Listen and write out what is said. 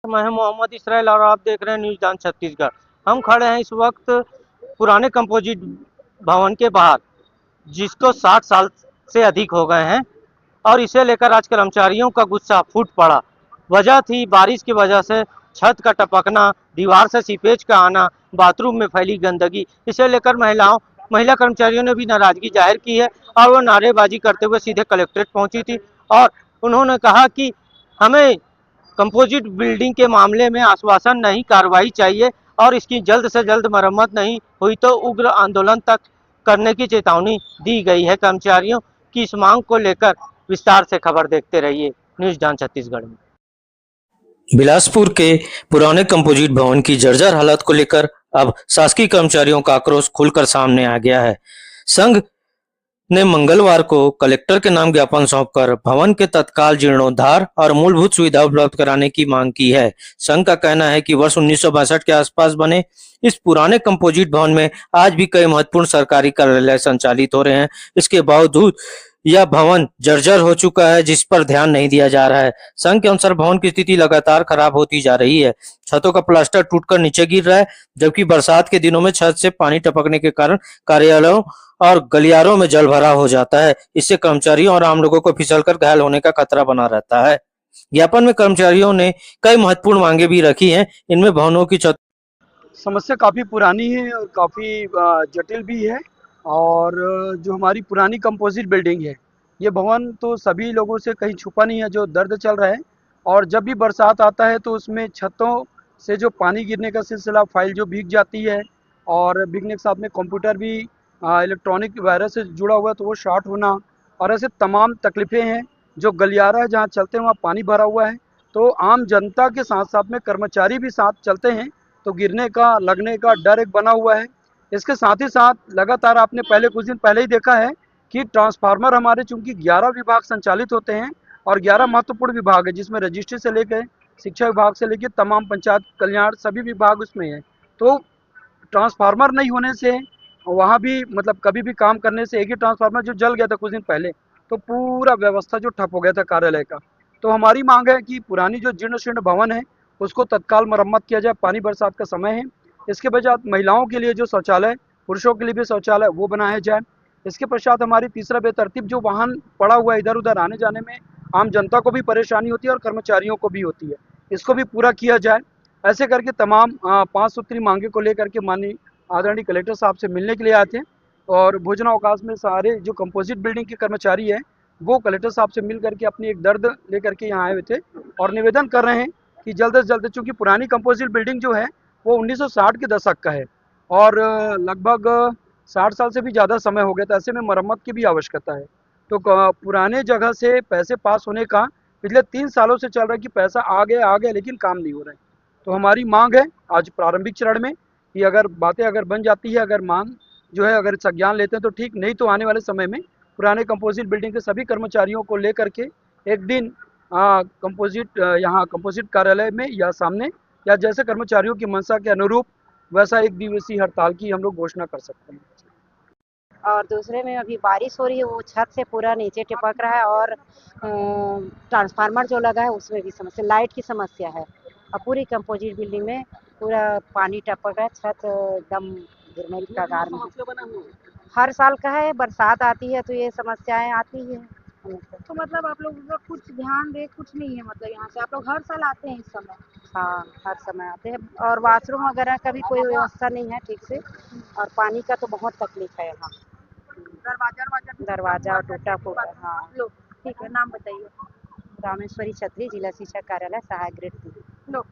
मैं हूं मोहम्मद इसराइल और आप देख रहे हैं न्यूज़ जान छत्तीसगढ़। हम खड़े हैं इस वक्त पुराने कंपोजिट भवन के बाहर, जिसको 60 साल से अधिक हो गए हैं और इसे लेकर आज कर्मचारियों का गुस्सा फूट पड़ा। वजह थी बारिश की वजह से छत का टपकना, दीवार से सीपेज का आना, बाथरूम में फैली गंदगी। इसे लेकर महिला कर्मचारियों ने भी नाराजगी जाहिर की है और वो नारेबाजी करते हुए सीधे कलेक्ट्रेट पहुंची थी और उन्होंने कहा कि हमें कंपोजिट बिल्डिंग के मामले में आश्वासन नहीं, कार्रवाई चाहिए और इसकी जल्द से जल्द मरम्मत नहीं हुई तो उग्र आंदोलन तक करने की चेतावनी दी गई है। कर्मचारियों की इस मांग को लेकर विस्तार से खबर देखते रहिए न्यूज़ जान छत्तीसगढ़ में। बिलासपुर के पुराने कंपोजिट भवन की जर्जर हालत को लेकर अब शासकीय कर्मचारियों का आक्रोश खुलकर सामने आ गया है। संघ ने मंगलवार को कलेक्टर के नाम ज्ञापन सौंपकर भवन के तत्काल जीर्णोद्धार और मूलभूत सुविधा उपलब्ध कराने की मांग की है। संघ का कहना है कि वर्ष 1962 के आसपास बने इस पुराने कंपोजिट भवन में आज भी कई महत्वपूर्ण सरकारी कार्यालय संचालित हो रहे हैं। इसके बावजूद यह भवन जर्जर हो चुका है, जिस पर ध्यान नहीं दिया जा रहा है। संघ के अनुसार भवन की स्थिति लगातार खराब होती जा रही है। छतों का प्लास्टर टूटकर नीचे गिर रहा है, जबकि बरसात के दिनों में छत से पानी टपकने के कारण कार्यालयों और गलियारों में जल भरा हो जाता है। इससे कर्मचारियों और आम लोगों को फिसलकर घायल होने का खतरा बना रहता है। ज्ञापन में कर्मचारियों ने कई महत्वपूर्ण मांगे भी रखी हैं। इनमें भवनों की छत समस्या काफ़ी पुरानी है और काफ़ी जटिल भी है। और जो हमारी पुरानी कंपोजिट बिल्डिंग है, ये भवन तो सभी लोगों से कहीं छुपा नहीं है जो दर्द चल रहा है। और जब भी बरसात आता है तो उसमें छतों से जो पानी गिरने का सिलसिला, फाइल जो भीग जाती है और भीगने के साथ में कंप्यूटर भी इलेक्ट्रॉनिक वायरस से जुड़ा हुआ है तो वो शॉर्ट होना और ऐसे तमाम तकलीफ़ें हैं। जो गलियारा है जहाँ चलते हैं वहाँ पानी भरा हुआ है, तो आम जनता के साथ साथ में कर्मचारी भी साथ चलते हैं तो गिरने का, लगने का डर एक बना हुआ है। इसके साथ ही साथ लगातार आपने पहले कुछ दिन पहले ही देखा है कि ट्रांसफार्मर हमारे चूँकि 11 विभाग संचालित होते हैं और 11 महत्वपूर्ण विभाग है, जिसमें रजिस्ट्री से लेकर शिक्षा विभाग से लेकर तमाम पंचायत कल्याण सभी विभाग उसमें हैं। तो ट्रांसफार्मर नहीं होने से वहाँ भी मतलब कभी भी काम करने से एक ही ट्रांसफार्मर जो जल गया था कुछ दिन पहले, तो पूरा व्यवस्था जो ठप हो गया था कार्यालय का। तो हमारी मांग है कि पुरानी जो जीर्ण शीर्ण भवन है उसको तत्काल मरम्मत किया जाए। पानी बरसात का समय है। इसके पश्चात महिलाओं के लिए जो शौचालय, पुरुषों के लिए भी शौचालय वो बनाया जाए। इसके पश्चात हमारी तीसरा बेतरतीब जो वाहन पड़ा हुआ है इधर उधर आने जाने में आम जनता को भी परेशानी होती है और कर्मचारियों को भी होती है, इसको भी पूरा किया जाए। ऐसे करके तमाम 5 सूत्री मांगे को लेकर के माननीय आदरणीय कलेक्टर साहब से मिलने के लिए आए थे और भोजनावकाश में सारे जो कंपोजिट बिल्डिंग के कर्मचारी हैं वो कलेक्टर साहब से मिल करके अपनी एक दर्द लेकर के यहाँ आए हुए थे और निवेदन कर रहे हैं कि जल्द से जल्द, चूँकि पुरानी कंपोजिट बिल्डिंग जो है वो 1960 के दशक का है और लगभग 60 साल से भी ज़्यादा समय हो गया था। ऐसे में मरम्मत की भी आवश्यकता है। तो पुराने जगह से पैसे पास होने का पिछले 3 सालों से चल रहा है कि पैसा आ गया लेकिन काम नहीं हो रहा है। तो हमारी मांग है आज प्रारंभिक चरण में कि अगर बातें अगर बन जाती है, अगर मांग जो है अगर संज्ञान लेते हैं तो ठीक, नहीं तो आने वाले समय में पुराने कंपोजिट बिल्डिंग के सभी कर्मचारियों को लेकर के एक दिन कंपोजिट यहाँ कंपोजिट कार्यालय में या सामने या जैसे कर्मचारियों की मंशा के अनुरूप वैसा एक दिवसीय हड़ताल की हम लोग घोषणा कर सकते हैं। और दूसरे में अभी बारिश हो रही है, वो छत से पूरा नीचे टिपक रहा है और ट्रांसफार्मर जो लगा है उसमें भी समस्या, लाइट की समस्या है और पूरी कंपोजिट बिल्डिंग में पूरा पानी टपक रहा है, छत एकदम गिरने की कगार में है। हर साल का है, बरसात आती है तो ये समस्याएं आती है। तो मतलब आप लोग का कुछ ध्यान दे कुछ नहीं है, मतलब यहाँ से आप लोग हर साल आते हैं इस समय? हाँ, हर समय आते हैं और वाशरूम वगैरह का भी कोई व्यवस्था नहीं है ठीक से और पानी का तो बहुत तकलीफ है यहाँ। दरवाजा टूटा फूटा। हाँ, लो ठीक है, नाम बताइए। रामेश्वरी छत्री, जिला शिक्षा कार्यालय, सहायक ग्रेड 3। लो